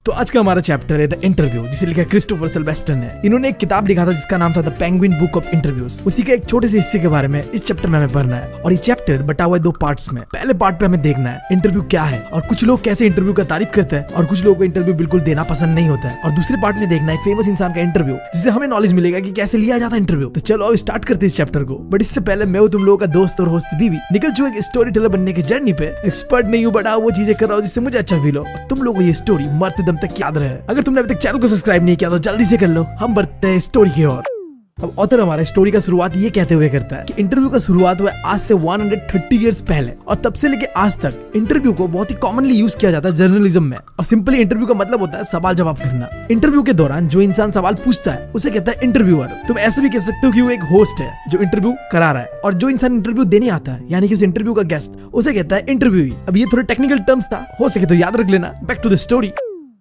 तो आज का हमारा चैप्टर है द इंटरव्यू, जिसे लिखा क्रिस्टोफर सिल्वेस्टर ने। इन्होंने एक किताब लिखा था जिसका नाम था the penguin book of interviews. उसी के एक छोटे से हिस्से के बारे में इस चैप्टर में हमें पढ़ना है। और ये चैप्टर बटा हुआ है 2 पार्ट्स में। पहले पार्ट पे हमें देखना है इंटरव्यू क्या है और कुछ लोग कैसे इंटरव्यू का तारीफ करते हैं और कुछ लोगों को इंटरव्यू बिल्कुल देना पसंद नहीं होता है। और दूसरे पार्ट में देखना है फेमस इंसान का इंटरव्यू, जिससे हमें नॉलेज मिलेगा कि कैसे लिया जाता है इंटरव्यू। तो चलो अब स्टार्ट करते हैं इस चैप्टर को। बट इससे पहले मैं हूं तुम लोगों का दोस्त और होस्ट बीबी, निकल चुके एक स्टोरी टेलर बनने की जर्नी पे। एक्सपर्ट नहीं हूं, बट वो चीजें कर रहा हूं जिससे मुझे अच्छा फील हो और तुम लोगों को ये स्टोरी मरते दम तक याद रहे। अगर तुमने अभी तक चैनल को सब्सक्राइब नहीं किया तो जल्दी से कर लो। हम बढ़ते हैं स्टोरी की ओर। अब ऑथर हमारा स्टोरी का शुरुआत ये कहते हुए करता है कि इंटरव्यू का शुरुआत हुआ आज से 130 इयर्स पहले, और तब से लेके आज तक इंटरव्यू को बहुत ही कॉमनली यूज किया जाता है जर्नलिज्म में। और सिंपली इंटरव्यू का मतलब होता है सवाल जवाब करना। इंटरव्यू के दौरान जो इंसान सवाल पूछता है उसे कहता है इंटरव्यूअर। तुम ऐसे भी कह सकते हो कि वो एक होस्ट है जो इंटरव्यू करा रहा है, और जो इंसान इंटरव्यू देने आता है यानी कि उस इंटरव्यू का गेस्ट, उसे कहता है इंटरव्यूई। अब ये थोड़े टेक्निकल टर्म्स था, हो सके तो याद रख लेना। Back to the story.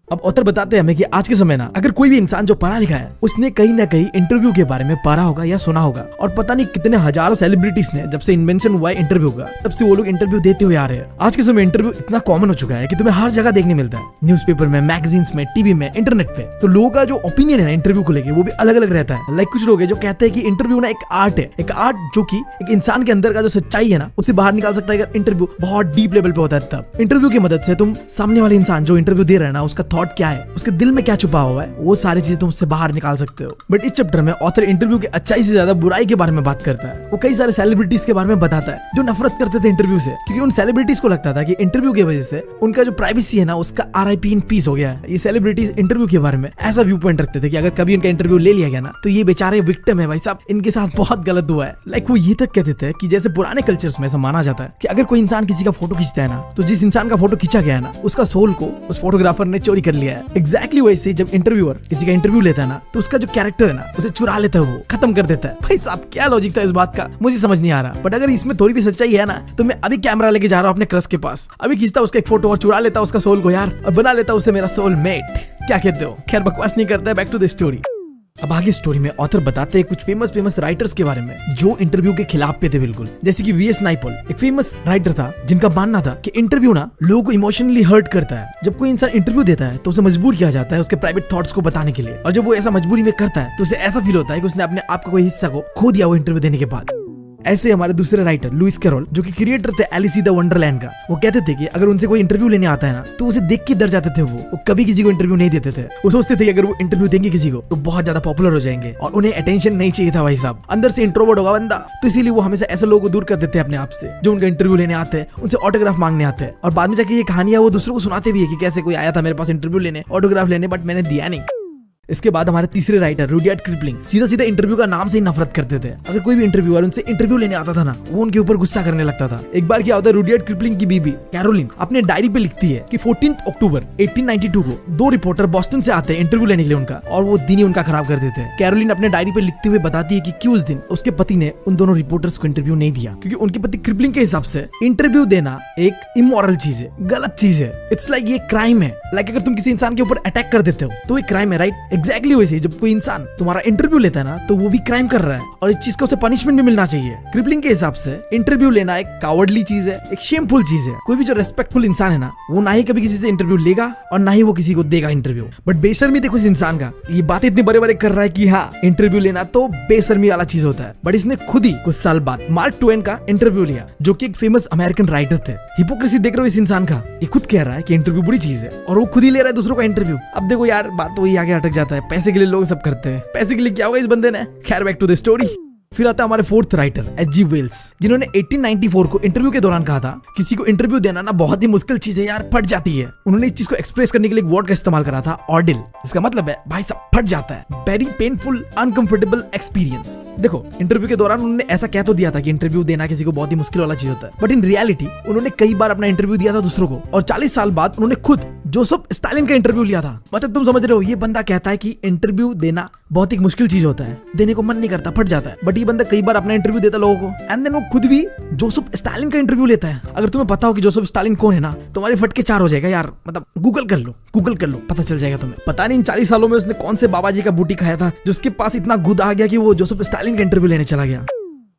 अब ऑथर बताते हैं हमें कि आज के समय ना अगर कोई भी इंसान जो पढ़ा लिखा है उसने कहीं ना कहीं इंटरव्यू के बारे में पढ़ा होगा या सुना होगा। और पता नहीं कितने हजारों सेलिब्रिटीज ने जब से इन्वेंशन हुआ है इंटरव्यू का, तब से वो लोग इंटरव्यू देते हुए आ रहे हैं। आज के समय इंटरव्यू इतना कॉमन हो चुका है कि तुम्हें हर जगह देखने मिलता है, न्यूज़पेपर में, मैगजीन्स में, टीवी में, इंटरनेट पे। तो लोगों का जो ओपिनियन है इंटरव्यू को लेके वो भी अलग अलग रहता है। लाइक कुछ लोग है जो कहते हैं कि इंटरव्यू ना एक आर्ट है, एक आर्ट जो कि एक इंसान के अंदर का जो सच्चाई है ना उसे बाहर निकाल सकता है। अगर इंटरव्यू बहुत डीप लेवल पे होता है तब इंटरव्यू की मदद से तुम सामने वाले इंसान जो इंटरव्यू दे रहे हैं ना उसका थॉट क्या है, उसके दिल में क्या छुपा हुआ है, वो सारी चीजें तुम उससे बाहर निकाल सकते हो। बट इस चैप्टर में ऑथर इंटरव्यू की अच्छाई से ज्यादा बुराई के बारे में बात करता है। वो कई सारे सेलिब्रिटीज के बारे में बताता है जो नफरत करते थे इंटरव्यू से, क्योंकि उन सेलिब्रिटीज को लगता था कि इंटरव्यू की वजह से उनका जो प्राइवेसी है ना उसका RIP इन पीस हो गया है। ये सेलिब्रिटीज इंटरव्यू के बारे में ऐसा व्यू पॉइंट रखते थे कि अगर कभी उनका इंटरव्यू ले लिया गया ना तो ये बेचारे विक्टिम है भाई साहब, इनके साथ बहुत गलत हुआ है। लाइक वो ये तक कहते थे कि जैसे पुराने कल्चर्स में ऐसा माना जाता है कि अगर कोई इंसान किसी का फोटो खींचता है ना तो जिस इंसान का फोटो खींचा गया है ना उसका सोल को उस फोटोग्राफर ने चोरी कर लिया है। एग्जैक्टली वैसे जब इंटरव्यूअर किसी का इंटरव्यू लेता है ना तो उसका जो कैरेक्टर है ना उसे चुरा लेता है, वो खत्म कर देता है। भाई साहब क्या लॉजिक था इस बात का, मुझे समझ नहीं आ रहा। बट अगर इसमें थोड़ी भी सच्चाई है ना तो मैं अभी कैमरा लेके जा रहा हूँ अपने क्रश के पास, अभी खींचता उसका एक फोटो और चुरा लेता उसका सोल को यार, और बना लेता उसे मेरा सोल मेट। क्या कहते हो? खैर बकवास नहीं करता है। Back to the story. अब आगे स्टोरी में ऑथर बताते हैं कुछ फेमस राइटर्स के बारे में जो इंटरव्यू के खिलाफ पे थे बिल्कुल। जैसे कि VS नाइपॉल एक फेमस राइटर था जिनका मानना था कि इंटरव्यू ना लोगों को इमोशनली हर्ट करता है। जब कोई इंसान इंटरव्यू देता है तो उसे मजबूर किया जाता है उसके प्राइवेट थॉट्स को बताने के लिए, और जब वो ऐसा मजबूरी में करता है तो उसे ऐसा फील होता है कि उसने अपने आप का कोई हिस्सा को खो दिया वो इंटरव्यू देने के बाद। ऐसे हमारे दूसरे राइटर लुइस कैरोल जो कि क्रिएटर थे एलिस इन द वंडरलैंड का, वो कहते थे कि अगर उनसे कोई इंटरव्यू लेने आता है ना तो उसे देख के डर जाते थे। वो कभी किसी को इंटरव्यू नहीं देते थे। वो सोचते थे कि अगर वो इंटरव्यू देंगे किसी को तो बहुत ज्यादा पॉपुलर हो जाएंगे और उन्हें अटेंशन नहीं चाहिए था भाई साहब। अंदर से इंट्रोवर्ट होगा बंदा, तो इसीलिए वो हमेशा ऐसे लोगों को दूर कर देते हैं अपने आप से जो उनका इंटरव्यू लेने आते हैं, उनसे ऑटोग्राफ मांगने आते हैं। और बाद में जाके ये कहानियां वो दूसरों को सुनाते भी है कि कैसे कोई आया था मेरे पास इंटरव्यू लेने, ऑटोग्राफ लेने, बट मैंने दिया नहीं। इसके बाद हमारे तीसरे राइटर रुडियार्ड किपलिंग सीधा इंटरव्यू का नाम से ही नफरत करते थे। अगर कोई भी इंटरव्यूअर उनसे इंटरव्यू लेने आता था ना वो उनके ऊपर गुस्सा करने लगता था। एक बार क्या होता है, रुडियार्ड किपलिंग की बीबी कैरोलिन अपने डायरी पे लिखती है कि 14 अक्टूबर 1892 को 2 रिपोर्टर बॉस्टन से आते हैं इंटरव्यू लेने के लिए उनका, और वो दिन ही उनका खराब कर देते हैं। कैरोलिन अपने डायरी पे लिखते हुए बताती है कि क्यों उस दिन उसके पति ने उन दोनों रिपोर्टर्स को इंटरव्यू नहीं दिया, क्योंकि उनके पति किपलिंग के हिसाब से इंटरव्यू देना एक इमोरल चीज है, गलत चीज है। इट्स लाइक ये क्राइम है। लाइक अगर तुम किसी इंसान के ऊपर अटैक कर देते हो तो ये क्राइम है, राइट? एग्जैक्टली वैसे जब कोई इंसान तुम्हारा इंटरव्यू लेता है ना तो वो भी क्राइम कर रहा है और इस चीज को उसे पनिशमेंट भी मिलना चाहिए। किपलिंग के हिसाब से इंटरव्यू लेना एक कावर्डली चीज है, एक शेमफुल चीज है। कोई भी जो रेस्पेक्टफुल इंसान है ना वो ना ही कभी किसी से इंटरव्यू लेगा और ना ही वो किसी को देगा इंटरव्यू। बट बेशर्मी देखो इस इंसान का, ये बातें इतनी बड़े बड़े कर रहा है कि हाँ इंटरव्यू लेना तो बेशर्मी वाला चीज होता है। बट इसने खुद ही कुछ साल बाद मार्क ट्वेन का इंटरव्यू लिया जो कि एक फेमस अमेरिकन राइटर थे। हिपोक्रेसी देख रहे हो इस इंसान का, ये खुद कह रहा है कि इंटरव्यू बुरी चीज है और वो खुद ही ले रहा है दूसरों का इंटरव्यू। अब देखो यार बात तो वही आगे अटक जाता है, पैसे के लिए लोग सब करते हैं, पैसे के लिए क्या होगा इस बंदे ने। खैर बैक टू द स्टोरी। फिर आता है हमारे फोर्थ राइटर H.G. वेल्स, जिन्होंने 1894 को इंटरव्यू के दौरान कहा था किसी को इंटरव्यू देना ना बहुत ही मुश्किल चीज है यार, फट जाती है। उन्होंने इस चीज को एक्सप्रेस करने के लिए एक वर्ड का इस्तेमाल करा था ऑर्डिल, इसका मतलब है भाई साहब फट जाता है, वेरी पेनफुल अनकंफर्टेबल एक्सपीरियंस। देखो इंटरव्यू के दौरान उन्होंने ऐसा कह तो दिया था कि इंटरव्यू देना किसी को बहुत ही मुश्किल वाला चीज होता है, बट इन रियलिटी उन्होंने कई बार अपना इंटरव्यू दिया था दूसरों को, और 40 साल बाद उन्होंने खुद जोसेफ स्टालिन का इंटरव्यू लिया था। मतलब तुम समझ रहे हो, ये बंदा कहता है कि इंटरव्यू देना बहुत ही मुश्किल चीज होता है, देने को मन नहीं करता, फट जाता है, बट ये बंदा कई बार अपना इंटरव्यू देता लोगों को, एंड देन वो खुद भी जोसेफ स्टालिन का इंटरव्यू लेता है। अगर तुम्हें पता हो कि जोसेफ स्टालिन कौन है ना, तुम्हारे फटके 4 हो जाएगा यार। मतलब गूगल कर लो, पता चल जाएगा तुम्हें। पता नहीं इन 40 सालों में उसने कौन से बाबा जी का बूटी खाया था जो उसके पास इतना गुद आ गया कि वो जोसेफ स्टालिन का इंटरव्यू लेने चला गया।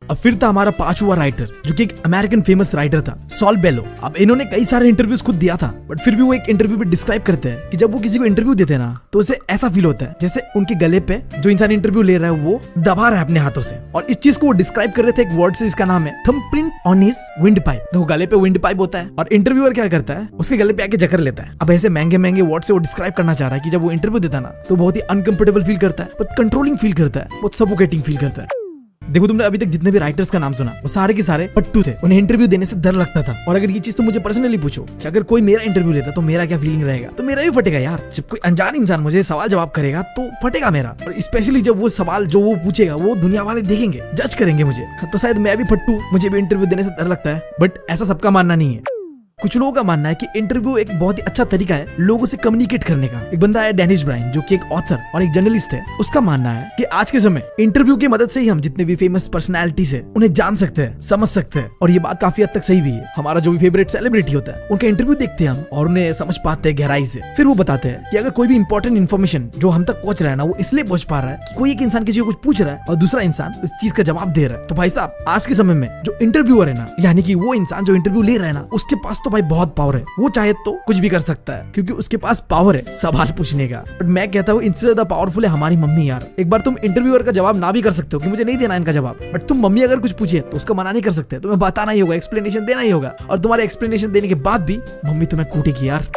अब फिर था हमारा पांचवा राइटर, जो कि एक अमेरिकन फेमस राइटर था, सॉल बेलो। अब इन्होंने कई सारे इंटरव्यूज खुद दिया था, बट फिर भी वो एक इंटरव्यू में डिस्क्राइब करते हैं कि जब वो किसी को इंटरव्यू देते हैं ना, तो उसे ऐसा फील होता है जैसे उनके गले पे जो इंसान इंटरव्यू ले रहा है वो दबा रहा है अपने हाथों से। और इस चीज को वो डिस्क्राइब कर रहे थे एक वर्ड से, इसका नाम है thumbprint on his wind pipe. तो गले पे विंड पाइप होता है और इंटरव्यूअर क्या करता है, उसके गले पे आके जकड़ लेता है। अब ऐसे महंगे महंगे वर्ड से वो डिस्क्राइब करना चाह रहा है कि जब वो इंटरव्यू देता है ना, तो बहुत ही अनकंफर्टेबल फील करता है, बहुत कंट्रोलिंग फील करता है, बहुत सफोकेटिंग फील करता है। देखो, तुमने अभी तक जितने भी राइटर्स का नाम सुना, वो सारे के सारे पट्टू थे। उन्हें इंटरव्यू देने से डर लगता था। और अगर ये चीज तुम मुझे पर्सनली पूछो कि अगर कोई मेरा इंटरव्यू लेता तो मेरा क्या फीलिंग रहेगा, तो मेरा भी फटेगा यार। जब कोई अनजान इंसान मुझे सवाल जवाब करेगा तो फटेगा मेरा। और स्पेशली जब वो सवाल जो वो पूछेगा वो दुनिया वाले देखेंगे, जज करेंगे मुझे, तो शायद मैं भी फट्टू, मुझे भी इंटरव्यू देने से डर लगता है। बट ऐसा सबका मानना नहीं है। कुछ लोगों का मानना है कि इंटरव्यू एक बहुत ही अच्छा तरीका है लोगों से कम्युनिकेट करने का। एक बंदा है डेनिस ब्राइन, जो कि एक ऑथर और एक जर्नलिस्ट है। उसका मानना है कि आज के समय इंटरव्यू की मदद से ही हम जितने भी फेमस पर्सनैलिटीज है उन्हें जान सकते हैं, समझ सकते हैं। और ये बात काफी हद तक सही भी है। हमारा जो भी फेवरेट सेलिब्रिटी होता है, उनका इंटरव्यू देखते हैं हम और उन्हें समझ पाते हैं गहराई से। फिर वो बताते हैं कि अगर कोई भी इंपॉर्टेंट इन्फॉर्मेशन जो हम तक पहुंच रहा है ना, वो इसलिए पहुंच पा रहा है कि कोई एक इंसान किसी को कुछ पूछ रहा है और दूसरा इंसान उस चीज का जवाब दे रहा है। तो भाई साहब, आज के समय में जो इंटरव्यूअर है ना, यानी कि वो इंसान जो इंटरव्यू ले रहा है ना, उसके पास तो भाई बहुत पावर है। वो चाहे तो कुछ भी कर सकता है, क्योंकि उसके पास पावर है सवाल पूछने का। बट मैं कहता हूँ इनसे ज्यादा पावरफुल है हमारी मम्मी यार। एक बार तुम इंटरव्यूअर का जवाब ना भी कर सकते हो कि मुझे नहीं देना इनका जवाब, बट तुम मम्मी अगर कुछ पूछे तो उसका मना नहीं कर सकते। तुम्हें बताना ही होगा, एक्सप्लेनेशन देना ही होगा। और तुम्हारे एक्सप्लेनेशन देने के बाद भी मम्मी तुम्हें कूटेगी यार।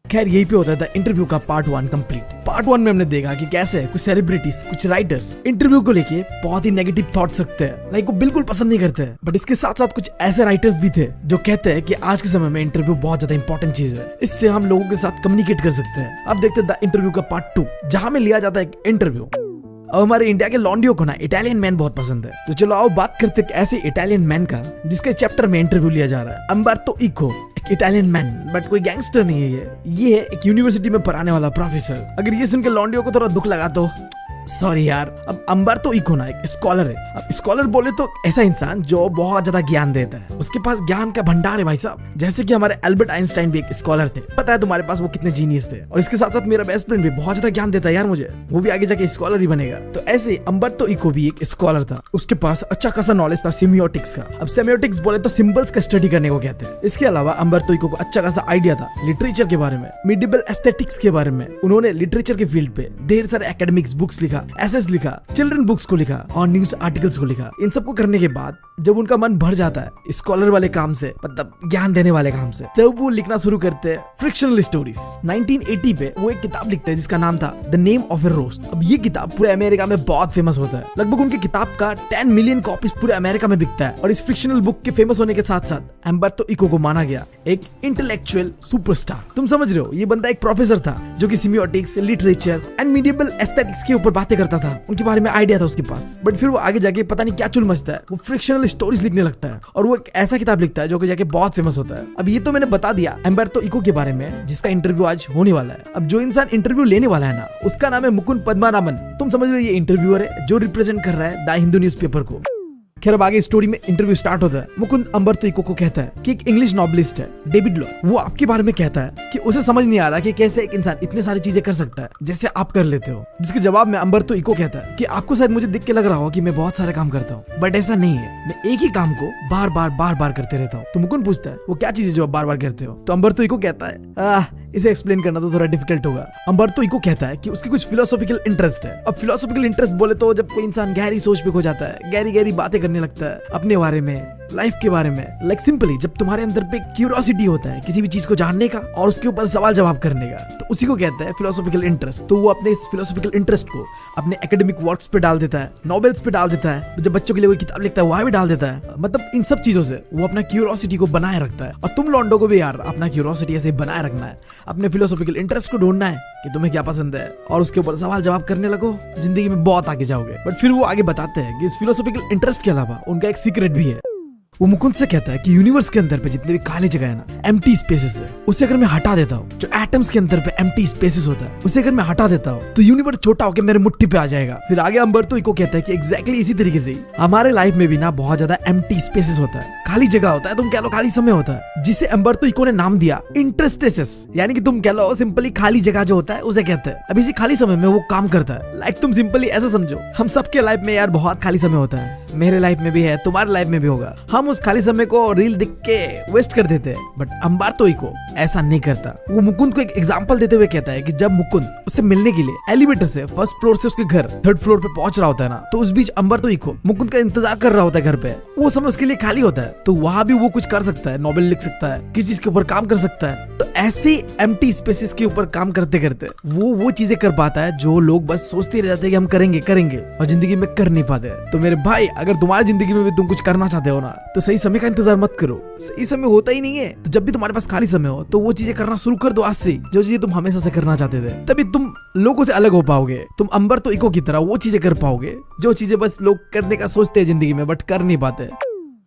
खैर, यही पे होता था इंटरव्यू का पार्ट 1 कंप्लीट। पार्ट 1 में हमने देखा कि कैसे कुछ सेलिब्रिटीज, कुछ राइटर्स इंटरव्यू को लेके बहुत ही नेगेटिव थॉट्स रखते हैं, लाइक वो बिल्कुल पसंद नहीं करते हैं। बट इसके साथ साथ कुछ ऐसे राइटर्स भी थे जो कहते हैं कि आज के समय में इंटरव्यू बहुत ज्यादा इंपॉर्टेंट चीज है, इससे हम लोगों के साथ कम्युनिकेट कर सकते हैं। अब देखते हैं द इंटरव्यू का पार्ट 2, जहां में लिया जाता है एक इंटरव्यू। अब हमारे इंडिया के लॉन्डियो को ना इटालियन मैन बहुत पसंद है, तो चलो आओ बात करते हैं ऐसे इटालियन मैन का जिसके चैप्टर में इंटरव्यू लिया जा रहा है। अम्बर्तो इको, एक इटालियन मैन, बट कोई गैंगस्टर नहीं है ये है एक यूनिवर्सिटी में पढ़ाने वाला प्रोफेसर। अगर ये सुनकर लॉन्डियो को थोड़ा दुख लगा तो सॉरी यार। अब अम्बर्तो इको ना एक स्कॉलर है। अब स्कॉलर बोले तो ऐसा इंसान जो बहुत ज्यादा ज्ञान देता है, उसके पास ज्ञान का भंडार है भाई साहब। जैसे कि हमारे एल्बर्ट आइंस्टाइन भी एक स्कॉलर थे। पता है तुम्हारे पास वो कितने जीनियस थे। और इसके साथ साथ मेरा बेस्ट फ्रेंड भी बहुत ज्यादा ज्ञान देता है यार मुझे, वो भी आगे जाके स्कॉलर ही बनेगा। तो ऐसे अम्बर्तो इको भी एक स्कॉलर था। उसके पास अच्छा खासा नॉलेज था सेमियोटिक्स का। अब सेमियोटिक्स बोले तो सिंबल्स का स्टडी करने को कहते हैं। इसके अलावा अम्बर्तो इको को अच्छा खासा आइडिया था लिटरेचर के बारे में, मिडिवल एस्थेटिक्स के बारे में। उन्होंने लिटरेचर के फील्ड पे ढेर सारे एकेडमिक्स बुक्स लिखा, एसेस लिखा, चिल्ड्रन बुक्स को लिखा और न्यूज आर्टिकल्स को लिखा। इन सबको करने के बाद जब उनका मन भर जाता है स्कॉलर वाले काम से, मतलब ज्ञान देने वाले काम से, तब वो लिखना शुरू करते हैं फ्रिक्शनल स्टोरीज। 1980 पे वो एक किताब लिखते हैं जिसका नाम था the name of A roast. अब ये किताब पूरे अमेरिका में बहुत फेमस होता है। लगभग उनकी किताब का 10 मिलियन कॉपीज पूरे अमेरिका में बिकता है। और इस फ्रिक्शनल बुक के फेमस होने के साथ साथ अम्बर्तो इको को माना गया एक इंटेलेक्चुअल सुपरस्टार। तुम समझ रहे हो, ये बंदा एक प्रोफेसर था जो कि semiotics, literature and medieval aesthetics के ऊपर बातें करता था। उनके बारे में आइडिया था उसके पास। बट फिर वो आगे जाके पता नहीं क्या चुल मचता है, वो फ्रिक्शनल स्टोरीज लिखने लगता है और वो एक ऐसा किताब लिखता है जो कि जाके बहुत फेमस होता है। अब ये तो मैंने बता दिया अम्बर्तो इको के बारे में, जिसका इंटरव्यू आज होने वाला है। अब जो इंसान इंटरव्यू लेने वाला है ना, उसका नाम है मुकुंद पद्मानाभन। तुम समझ रहे हो, ये इंटरव्यूअर है जो रिप्रेजेंट कर रहा है द हिंदू न्यूज़पेपर को। खैर, अब आगे स्टोरी में इंटरव्यू स्टार्ट होता है। मुकुंद अम्बर्तो इको को कहता है कि एक इंग्लिश नॉवलिस्ट है डेविड लॉ, वो आपके बारे में कहता है कि उसे समझ नहीं आ रहा कि कैसे एक इंसान इतनी सारी चीजें कर सकता है जैसे आप कर लेते हो। जिसके जवाब में अम्बर्तो इको कहता है कि आपको शायद मुझे देख के लग रहा हो कि मैं बहुत सारे काम करता हूँ, बट ऐसा नहीं है, मैं एक ही काम को बार बार करते रहता हूँ। तो मुकुंद पूछता है वो क्या चीज है जो आप बार बार करते हो। तो अम्बर्तो इको कहता है इसे एक्सप्लेन करना तो थोड़ा डिफिकल्ट होगा। अम्बर्तो इको कहता है कि उसकी कुछ फिलोसॉफिकल इंटरेस्ट है। अब फिलोसॉफिकल इंटरेस्ट बोले तो जब कोई इंसान गहरी सोच पे खो जाता है, गहरी बातें करने लगता है अपने बारे में, लाइफ के बारे में, लाइक सिंपली जब तुम्हारे अंदर पे क्यूरियोसिटी होता है किसी भी चीज को जानने का और उसके ऊपर सवाल जवाब करने का, तो उसी को कहते हैं फिलोसॉफिकल इंटरेस्ट। तो वो अपने इस फिलोसॉफिकल इंटरेस्ट को अपने एकेडमिक वर्क्स पे डाल देता है, नॉवेल्स पे डाल देता है, जब बच्चों के लिए कोई किताब लिखता है वहां भी डाल देता है। मतलब इन सब चीजों से वो अपना क्यूरियोसिटी को बनाए रखता है। और तुम लॉन्डो को भी यार अपना क्यूरियोसिटी ऐसे बनाए रखना है, अपने फिलोसॉफिकल इंटरेस्ट को ढूंढना है कि तुम्हें क्या पसंद है और उसके ऊपर सवाल जवाब करने लगो, जिंदगी में बहुत आगे जाओगे। बट फिर वो आगे बताते हैं कि इस फिलोसॉफिकल इंटरेस्ट के अलावा उनका एक सीक्रेट भी है। वो मुकुंद से कहता है कि यूनिवर्स के अंदर पे जितने भी खाली जगह है ना, एम्प्टी स्पेसेस है, उसे अगर मैं हटा देता हूँ, जो एटम्स के अंदर पे एम्प्टी स्पेसेस होता है उसे अगर मैं हटा देता हूँ, तो यूनिवर्स छोटा होकर मेरे मुट्ठी पे आ जाएगा। फिर आगे अम्बर्तो इको कहता है कि एग्जैक्टली इसी तरीके से हमारे लाइफ में भी ना बहुत ज्यादा एम्प्टी स्पेसेस होता है, खाली जगह होता है, तुम कह लो खाली समय होता है, जिसे अम्बर्तो इको ने नाम दिया इंटरस्टेसेस, यानी कि तुम कह लो सिंपली खाली जगह जो होता है उसे कहते हैं। अब इसी खाली समय में वो काम करता है। लाइक तुम सिंपली ऐसा समझो, हम सबके लाइफ में यार बहुत खाली समय होता है, मेरे लाइफ में भी है, तुम्हारे लाइफ में भी होगा। हम उस खाली समय को रील देख के वेस्ट कर देते हैं, बट अंबार्तो इको ऐसा नहीं करता। वो मुकुंद को एक एग्जांपल देते हुए कहता है कि जब मुकुंद उससे मिलने के लिए एलिवेटर से फर्स्ट फ्लोर से उसके घर थर्ड फ्लोर पे पहुंच रहा होता है ना, तो उस बीच अंबार्तो इको मुकुंद का इंतजार कर रहा होता है घर पे। वो समय उसके लिए खाली होता है, तो वहां भी वो कुछ कर सकता है, नॉवेल लिख सकता है, किसी चीज के ऊपर काम कर सकता है। तो ऐसी एम्प्टी स्पेसेस के ऊपर काम करते करते वो चीजें कर पाता है जो लोग बस सोचते रह जाते हैं कि हम करेंगे करेंगे और जिंदगी में कर नहीं पाते। तो मेरे भाई, अगर तुम्हारी जिंदगी में भी तुम कुछ करना चाहते हो ना, तो सही समय का इंतजार मत करो। सही समय होता ही नहीं है, तो जब भी तुम्हारे पास खाली समय हो तो वो चीजें करना शुरू कर दो आज से, जो चीजें तुम हमेशा से करना चाहते थे। तभी तुम लोगों से अलग हो पाओगे, तुम अंबार्तो इको की तरह वो चीजें कर पाओगे जो चीजें बस लोग करने का सोचते हैं जिंदगी में बट कर नहीं पाते।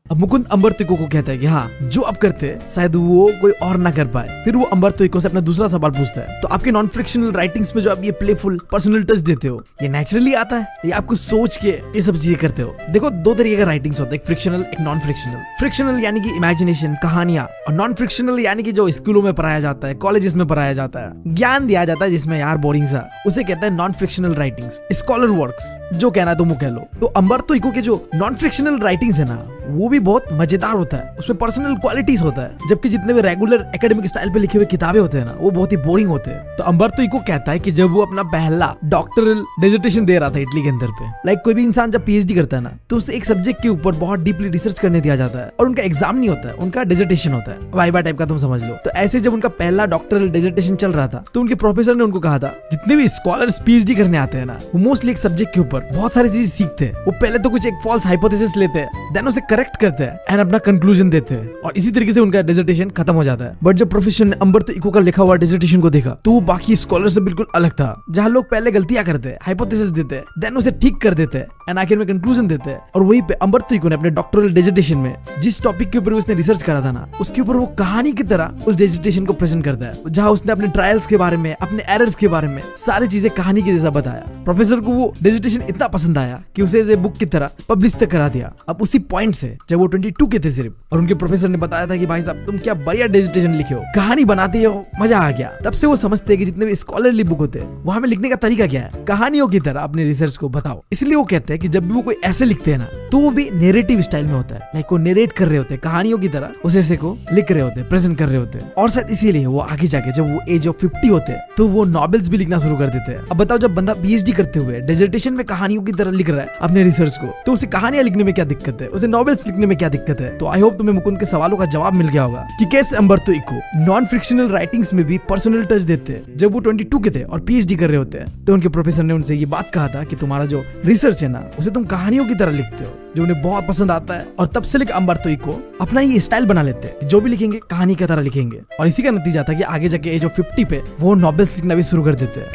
अब मुकुंद अंबार्तो इको को कहता है कि हाँ, जो आप करते हैं शायद वो कोई और ना कर पाए। फिर वो अंबार्तो इको से अपना दूसरा सवाल पूछता है, तो आपके नॉन फ्रिक्शनल राइटिंग्स में जो आप ये प्लेफुल पर्सनल टच देते हो, ये नेचुरली आता है या आपको सोच के ये सब चीजें करते हो? देखो, दो तरीके का राइटिंग्स होता है, एक फ्रिक्शनल एक नॉन फ्रिक्शनल। फ्रिक्शनल यानी कि इमेजिनेशन, कहानियां, और नॉन फ्रिक्शनल यानी कि जो स्कूलों में पढ़ाया जाता है, कॉलेजेस में पढ़ाया जाता है, ज्ञान दिया जाता है जिसमें यार बोरिंग सा, उसे कहता है non frictional writings, scholar works, जो कहना है तुम वो कह लो। तो अंबार्तो इको के जो नॉन फ्रिक्शनल राइटिंग्स है ना, वो भी बहुत मजेदार होता है, उसमें पर्सनल क्वालिटीज होता है, जबकि जितने भी रेगुलर एकेडमिक स्टाइल पे लिखे हुए किताबें होते हैं ना, वो बहुत ही बोरिंग होते हैं। तो अंबार्तो इको कहता है कि जब वो अपना पहला डॉक्टरल डिसर्टेशन दे रहा था इटली के अंदर पे, लाइक कोई भी इंसान जब पीएचडी करता है ना, तो उसे एक सब्जेक्ट के ऊपर बहुत डीपली रिसर्च करने दिया जाता है और उनका एग्जाम नहीं होता है, उनका डिसर्टेशन होता है, वाइवा टाइप का तुम समझ लो। तो ऐसे जब उनका पहला डॉक्टरल डिसर्टेशन चल रहा था, तो उनके प्रोफेसर ने उनको कहा था, जितने भी स्कॉलर्स पीएचडी करने आते हैं ना, वो मोस्टली एक सब्जेक्ट के ऊपर बहुत सारी चीजें सीखते हैं। वो पहले तो कुछ एक फॉल्स हाइपोथेसिस लेते हैं, देन उसे करेक्ट करते हैं एंड अपना कंक्लूजन देते हैं, और इसी तरीके से उनका डिसर्टेशन खत्म हो जाता है। बट जब प्रोफेसर ने अंबार्तो इको का लिखा हुआ डिसर्टेशन को देखा, तो वो बाकी स्कॉलर से बिल्कुल अलग था। जहाँ लोग पहले गलतियां करते हैं, हाइपोथेसिस देते हैं, देन उसे ठीक कर देते हैं एंड आखिर में कंक्लूजन देते हैं, और वहीं पे अंबार्तो इको ने अपने डॉक्टरल डिसर्टेशन में जिस टॉपिक के ऊपर उसने रिसर्च करा था ना, उसके ऊपर वो कहानी की तरह उस डिसर्टेशन को प्रेजेंट करता है, जहाँ उसने अपने ट्रायल्स के बारे में, अपने एरर्स के बारे में सारी चीजें कहानी के जैसा बताया। प्रोफेसर को वो डिसर्टेशन इतना पसंद आया कि उसे इसे बुक की तरह पब्लिश तक करा दिया। अब उसी पॉइंट से जब वो 22 के थे सिर्फ, और उनके प्रोफेसर ने बताया था कि भाई साहब, तुम क्या बढ़िया डिसर्टेशन लिखे हो, कहानी बनाते हो, मजा आ गया। तब से वो समझते हैं कि जितने भी स्कॉलरली बुक होते हैं, वहां में लिखने का तरीका क्या है, कहानियों की तरह अपने रिसर्च को बताओ। इसलिए वो कहते हैं कि जब भी वो कोई ऐसे लिखते हैं ना, तो वो भी नेरेटिव स्टाइल में होता है, लाइक वो नेरेट कर रहे होते हैं कहानियों की तरह, उस ऐसे को लिख रहे होते हैं, प्रेजेंट कर रहे होते हैं। और शायद इसीलिए वो आगे जाके जब वो एज ऑफ 50 होते हैं, तो वो नॉवेल्स भी लिखना शुरू कर देते हैं। अब बताओ, जब बंदा पीएचडी करते हुए डिसर्टेशन में कहानियों की तरह लिख रहा है अपने रिसर्च को, तो उसे कहानियां लिखने में क्या दिक्कत है, उसे नॉवेल्स लिखने में क्या दिक्कत है? तो आई होप तुम्हें मुकुंद के सवालों का जवाब मिल गया होगा कि कैसे अंबार्तो इको नॉन फ्रिक्शनल राइटिंग्स में भी पर्सनल टच देते हैं। जब वो 22 के थे और पीएचडी कर रहे होते हैं, तो उनके प्रोफेसर ने उनसे ये बात कहा था कि तुम्हारा जो रिसर्च है ना, उसे तुम कहानियों की तरह लिखते हो, जो उन्हें बहुत पसंद आता है। और तब से लेकर अंबार्तो इको अपना ये स्टाइल बना लेते हैं, जो भी लिखेंगे कहानी की तरह लिखेंगे। और इसी का नतीजा था कि आगे जाके एज ऑफ 50 पे वो नॉवेल्स लिखना भी शुरू कर देते हैं।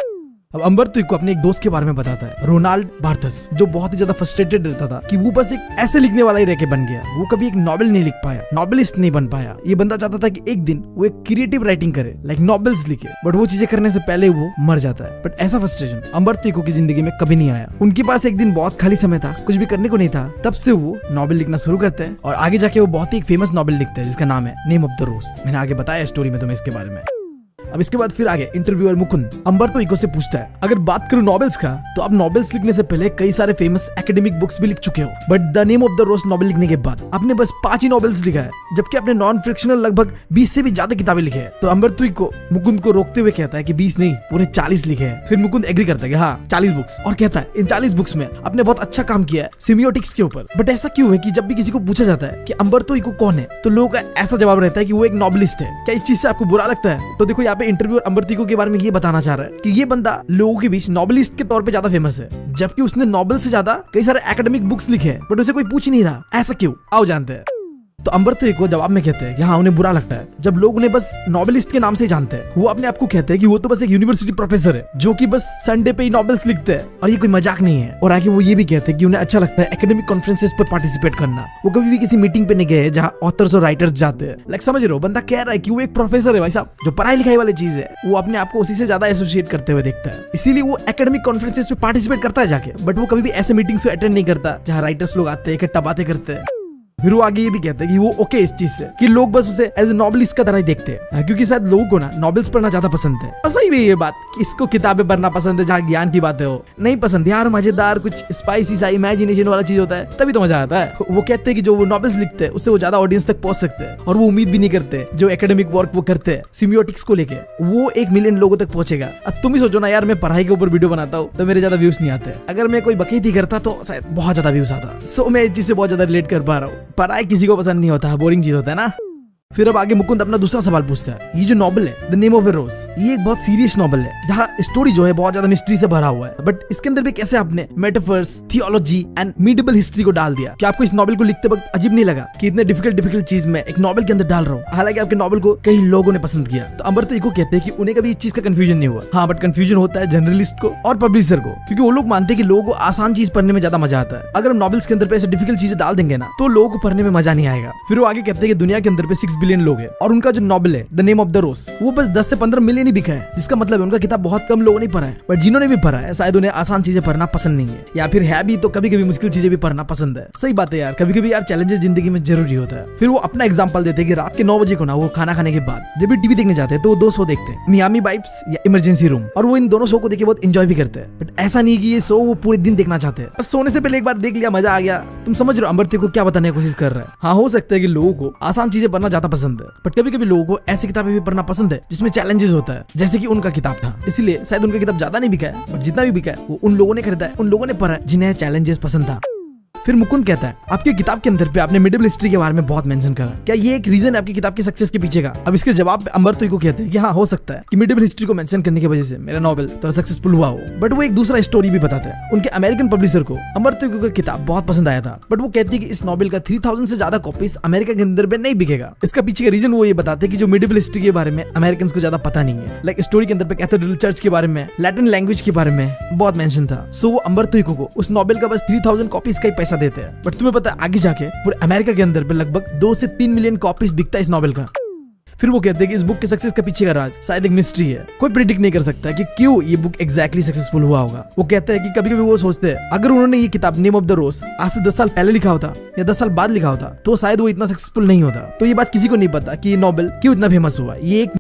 अब अंबार्तो इको अपने एक दोस्त के बारे में बताता है, रोनाल्ड बार्थस, जो बहुत ही ज्यादा फ्रस्ट्रेटेड रहता था कि वो बस एक ऐसे लिखने वाला ही रह के बन गया, वो कभी एक नॉवेल नहीं लिख पाया, नॉवेलिस्ट नहीं बन पाया। ये बंदा चाहता था कि एक दिन वो एक क्रिएटिव राइटिंग करे, लाइक नॉवेल्स लिखे, बट वो चीजें करने से पहले वो मर जाता है। बट ऐसा फ्रस्ट्रेशन अंबार्तो इको की जिंदगी में कभी नहीं आया। उनके पास एक दिन बहुत खाली समय था, कुछ भी करने को नहीं था, तब से वो नॉवेल लिखना शुरू करते हैं, और आगे जाके वो बहुत ही फेमस नॉवेल लिखते हैं जिसका नाम है नेम ऑफ द रोज। मैंने आगे बताया स्टोरी में तुम्हें इसके बारे में। अब इसके बाद फिर आगे इंटरव्यूअर मुकुंद अंबार्तो इको से पूछता है, अगर बात करूं नॉवेल्स का, तो आप नॉवेल्स लिखने से पहले कई सारे फेमस एकेडमिक बुक्स भी लिख चुके हो, but the name of the rose novel लिखने के बाद आपने बस 5 ही नॉवेल्स लिखा है, जबकि आपने नॉन फ्रिक्शनल लगभग 20 से भी ज्यादा किताबें लिखे हैं। तो अंबार्तो इको मुकुंद को रोकते हुए कहता है कि 20 नहीं, पूरे 40 लिखे हैं। फिर मुकुंद एग्री करता है कि हाँ 40 बुक्स, और कहता है इन 40 बुक्स में आपने बहुत अच्छा काम किया है सिमियोटिक्स के ऊपर। बट ऐसा क्यों है कि जब भी किसी को पूछा जाता है कि अंबार्तो इको कौन है, तो लोगों का ऐसा जवाब रहता है कि वो एक नॉवेलिस्ट है। क्या इस चीज से आपको बुरा लगता है? तो देखो, यहाँ पे इंटरव्यूअर अंबार्तो इको के बारे में ये बताना चाह रहा है कि ये बंदा लोगों के बीच नॉवेलिस्ट के तौर पे ज्यादा फेमस है, जबकि उसने नॉवेल से ज्यादा कई सारे एकेडमिक बुक्स लिखे हैं, बट उसे कोई पूछ नहीं रहा। ऐसा क्यों? आओ जानते हैं। तो अंबार्तो इको जवाब में कहते हैं कि हाँ, उन्हें बुरा लगता है जब लोग उन्हें बस नॉवेलिस्ट के नाम से ही जानते हैं। वो अपने आप को कहते हैं कि वो तो बस एक यूनिवर्सिटी प्रोफेसर है जो कि बस संडे पे ही नॉवेल्स लिखते हैं, और ये कोई मजाक नहीं है। और आगे वो ये भी कहते हैं कि उन्हें अच्छा लगता है एकेडमिक कॉन्फ्रेंसेस पर पार्टिसिपेट करना। वो कभी भी किसी मीटिंग पे नहीं गए जहाँ ऑथर्स और राइटर्स जाते हैं। लाइक समझ रहे हो, बंदा कह रहा है कि वो एक प्रोफेसर है भाई साहब, जो पढ़ाई लिखाई वाली चीज है वो अपने आप को उसी से ज्यादा एसोसिएट करते हुए देखता है, इसीलिए वो एकेडमिक कॉन्फ्रेंसेस पे पार्टिसिपेट करता है जाके। बट वो कभी भी ऐसे मीटिंग्स को अटेंड नहीं करता जहाँ राइटर्स लोग आते हैं, इकट्ठा बातें करते हैं। फिर वो आगे ये भी कहते हैं कि वो ओके इस चीज से कि लोग बस उसे एज ए नॉवेलिस्ट का तरह ही देखते हैं, क्योंकि शायद लोगों को ना नॉवेल्स पढ़ना ज्यादा पसंद है। और सही भी है ये बात कि इसको किताबें पढ़ना पसंद है जहाँ ज्ञान की बातें हो, नहीं पसंद यार मजेदार कुछ स्पाइसी सा इमेजिनेशन वाला चीज होता है तभी तो मजा आता है। वो कहते हैं कि जो वो नॉवेल्स लिखते हैं उससे वो ज्यादा ऑडियंस तक पहुंच सकते हैं, और वो उम्मीद भी नहीं करते जो एकेडमिक वर्क वो करते हैं सिम्बियोटिक्स को लेके वो 1 मिलियन लोगों तक पहुंचेगा। अब तुम ही सोचो ना यार, मैं पढ़ाई के ऊपर वीडियो बनाता हूँ तो मेरे ज्यादा व्यूज नहीं आते, अगर मैं कोई बकैती करता तो शायद बहुत ज्यादा व्यूज आता। सो मैं इस चीज से बहुत ज्यादा रिलेट कर पा रहा हूँ। पढ़ाई किसी को पसंद नहीं होता, बोरिंग चीज होता है ना। फिर अब आगे मुकुंद अपना दूसरा सवाल पूछता है, ये जो नॉवल है द नेम ऑफ ए रोज, ये एक बहुत सीरियस नॉवल है जहाँ स्टोरी जो है बहुत ज्यादा मिस्ट्री से भरा हुआ है, बट इसके अंदर भी कैसे आपने metaphors, theology and medieval history को डाल दिया। क्या आपको इस नॉवल को लिखते वक्त अजीब नहीं लगा कि इतने डिफिकल्ट चीज में एक नॉवल के अंदर डाल रहा हूँ? हालांकि आपके नॉवल को कई लोगों ने पसंद किया, तो अमृता इको कहते हैं कि उन्हें कभी इस चीज का कंफ्यूजन नहीं हुआ। हाँ, बट कंफ्यूजन होता है जर्नलिस्ट को और पब्लिशर को, क्योंकि वो लोग मानते हैं कि लोगों को आसान चीज पढ़ने में ज्यादा मजा आता है। अगर हम नॉवेल्स के अंदर पे ऐसे डिफिकल्ट चीजें डाल देंगे ना तो लोगों को पढ़ने में मजा नहीं आएगा। फिर वो आगे कहते हैं कि दुनिया के अंदर पे 6 बिलियन लोग हैं और उनका जो नॉवल है द नेम ऑफ द रोज वो बस 10 से 15 मिलियन ही बिका है, जिसका मतलब है उनका किताब बहुत कम लोगों ने पढ़ा है। बट जिन्होंने भी पढ़ा है शायद उन्हें आसान चीजें पढ़ना पसंद नहीं है, या फिर है भी तो कभी कभी मुश्किल चीजें भी पढ़ना पसंद है। सही बात है यार, कभी कभी यार चैलेंजेस जिंदगी में जरूरी होता है। फिर वो अपना एग्जांपल देते हैं कि रात के 9 बजे को ना वो खाना खाने के बाद जब भी टीवी देखने जाते हैं तो वो 2 शो देखते हैं, मियामी वाइब्स या इमरजेंसी रूम, और वो इन दोनों शो को देख के बहुत एंजॉय भी करते हैं। बट ऐसा नहीं कि ये शो वो पूरे दिन देखना चाहते हैं, बस सोने से पहले एक बार देख लिया, मजा आ गया। तुम समझ रहे हो अमृता को क्या बताने की कोशिश कर रहा है? हाँ, हो सकता है कि लोगों को आसान चीजें पढ़ना ज्यादा पसंद है, बट कभी कभी लोगों को ऐसी किताबें भी पढ़ना पसंद है जिसमें चैलेंजेस होता है, जैसे कि उनका किताब था। इसलिए शायद उनका किताब ज्यादा नहीं बिका है, बट जितना भी बिका है वो उन लोगों ने खरीदा है, उन लोगों ने पढ़ा है जिन्हें चैलेंजेस पसंद था। फिर मुकुंद कहता है, आपकी किताब के अंदर पे आपने मिडिवल हिस्ट्री के बारे में बहुत मेंशन करा, क्या ये एक रीजन है आपकी किताब की सक्सेस के पीछे का? अब इसके जवाब पे अमृता को कहते हैं कि हाँ, हो सकता है कि मिडिवल हिस्ट्री को मेंशन करने की वजह से मेरा नॉवल थोड़ा सक्सेसफुल हुआ हो। बट वो एक दूसरा स्टोरी भी बताते हैं। उनके अमेरिकन पब्लिशर को अमृता की किताब बहुत पसंद आया था, बट वो कहती है कि इस नॉवल का 3000 से ज्यादा कॉपीज अमेरिका के अंदर में नहीं बिकेगा। इसका पीछे का रीजन वो ये बताते हैं कि जो मिडिवल हिस्ट्री के बारे में अमेरिकन को ज्यादा पता नहीं है। लाइक स्टोरी के अंदर पे कैथेड्रल चर्च के बारे में, लैटिन लैंग्वेज के बारे में बहुत मेंशन था। सो वो अमृता को उस नॉवल का बस 3000 कॉपीज का ही पैसा देते हैं। बट तुम्हें पता है आगे जाके पूरे अमेरिका के अंदर पे लगभग 2 से 3 मिलियन कॉपीज बिकता है इस नॉवल का। फिर वो कहते हैं कि इस बुक के सक्सेस के पीछे का राज शायद एक मिस्ट्री है, कोई प्रिडिक्ट नहीं कर सकता कि क्यों ये बुक एग्जैक्टली सक्सेसफुल हुआ होगा। वो कहते हैं कि कभी कभी वो सोचते हैं अगर उन्होंने ये किताब नेम ऑफ द रोज आज से 10 साल पहले लिखा होता या 10 साल बाद लिखा होता तो शायद वो इतना सक्सेसफुल नहीं होता। तो ये बात किसी को नहीं पता कि ये नॉवल क्यों इतना फेमस हुआ। ये एक